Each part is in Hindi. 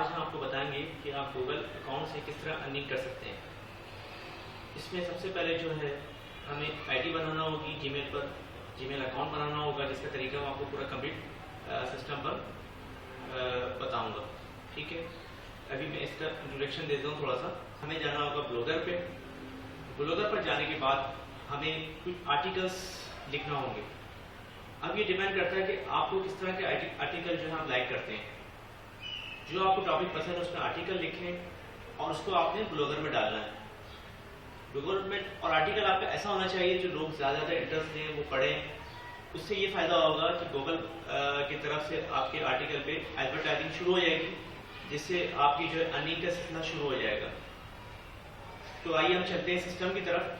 आज हम आपको बताएंगे कि आप गूगल अकाउंट से किस तरह अर्निंग कर सकते हैं। इसमें सबसे पहले जो है हमें आईडी बनाना होगी, जीमेल पर जीमेल अकाउंट बनाना होगा, जिसका तरीका मैं आपको पूरा कंप्लीट सिस्टम पर बताऊंगा। ठीक है, अभी मैं इसका इंट्रोडक्शन देता हूँ थोड़ा सा। हमें जाना होगा ब्लॉगर पे। ब्लॉगर पर जाने के बाद हमें कुछ आर्टिकल्स लिखना होंगे। अब ये डिपेंड करता है कि आपको किस तरह के आर्टिकल जो है आप लाइक करते हैं। जो आपको टॉपिक पसंद है उसमें आर्टिकल लिखें और उसको आपने ब्लॉगर में डालना है। ब्लॉगर में और आर्टिकल आपका ऐसा होना चाहिए जो लोग ज़्यादा इंटरेस्ट लें, वो पढ़ें। उससे ये फ़ायदा होगा कि गूगल की तरफ से आपके आर्टिकल पे एडवर्टाइजिंग शुरू हो जाएगी, जिससे आपकी जो है अर्निंग का सिलसिला शुरू हो जाएगा। तो आइए हम चलते हैं सिस्टम की तरफ।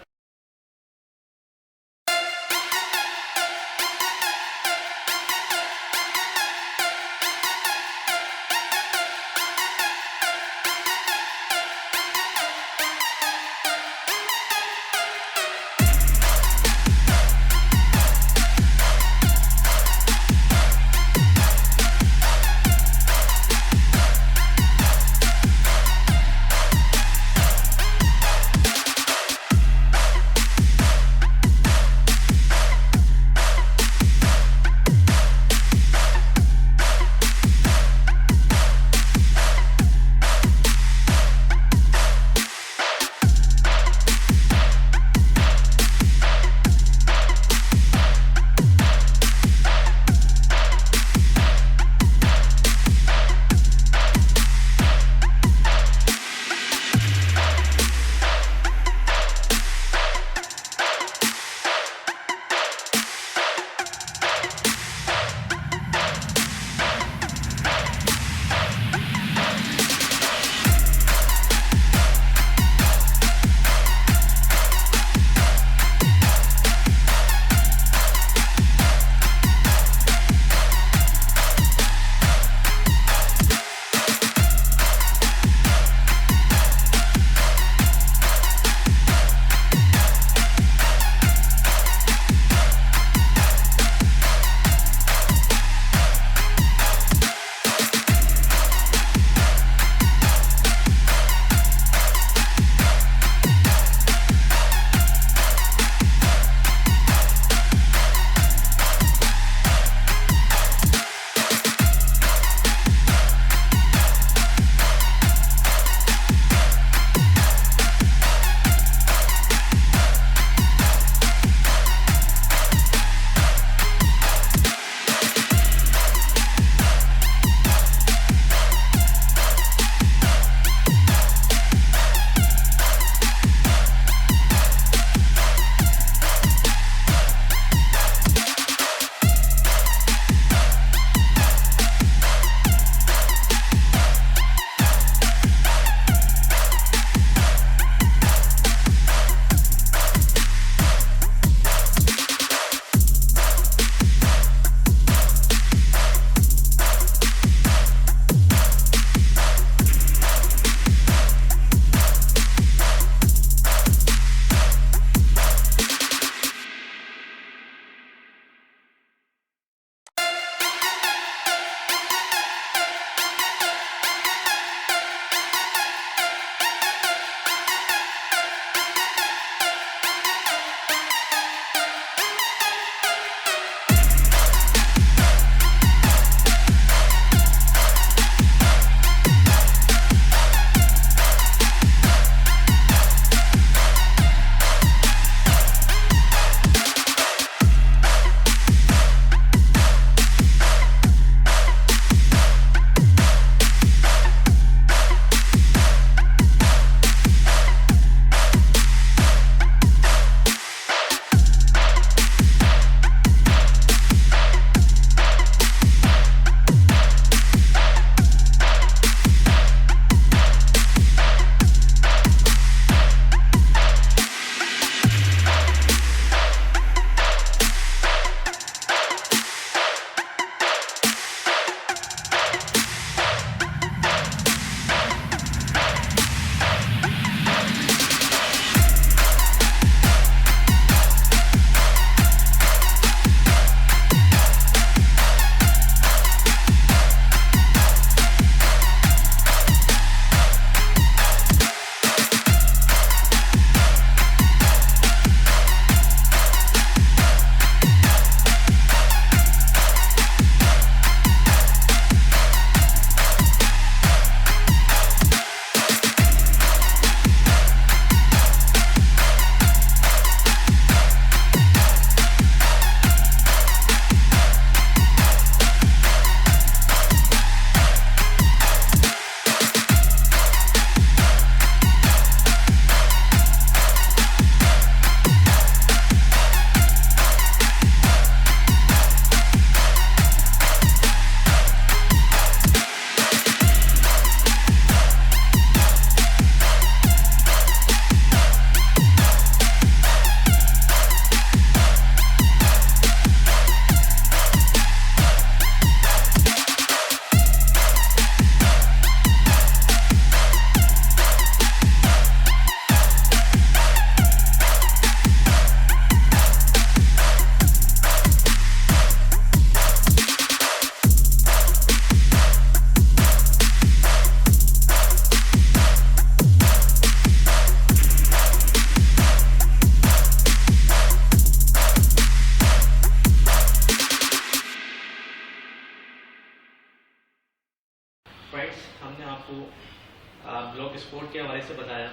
बताया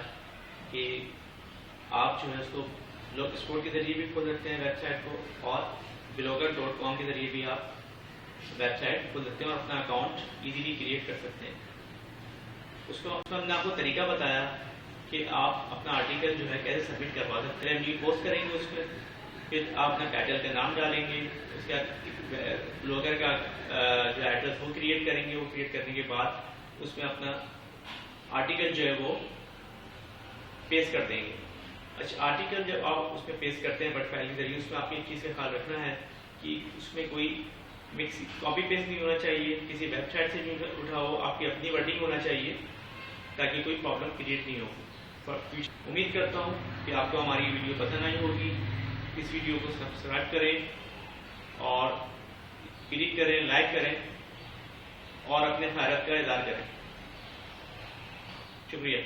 कि आप जो है उसको ब्लॉग स्पॉट के जरिए भी खोल सकते हैं वेबसाइट को, और blogger.com के जरिए भी आप वेबसाइट खोल सकते हैं और अपना अकाउंट इजीली क्रिएट कर सकते हैं। उसको हमने आपको तरीका बताया कि आप अपना आर्टिकल जो है कैसे सबमिट करवा सकते हैं। न्यू पोस्ट करेंगे उसमें, फिर आप अपना टाइटल का नाम डालेंगे, उसके बाद ब्लॉगर का जो एड्रेस वो क्रिएट करेंगे। वो क्रिएट करने के बाद उसमें अपना आर्टिकल जो है वो पेस्ट कर देंगे। अच्छा, आर्टिकल जब आप उसमें पेस्ट करते हैं वर्ड फाइल के जरिए, उसमें आपको एक चीज़ का ख्याल रखना है कि उसमें कोई मिक्स कॉपी पेस्ट नहीं होना चाहिए, किसी वेबसाइट से नहीं उठा हो, आपकी अपनी वर्डिंग होना चाहिए ताकि कोई प्रॉब्लम क्रिएट नहीं हो। उम्मीद करता हूँ कि आपको हमारी वीडियो पसंद आई होगी। इस वीडियो को सब्सक्राइब करें और क्लिक करें, लाइक करें और अपने खैरात का इज़हार करें। शुक्रिया।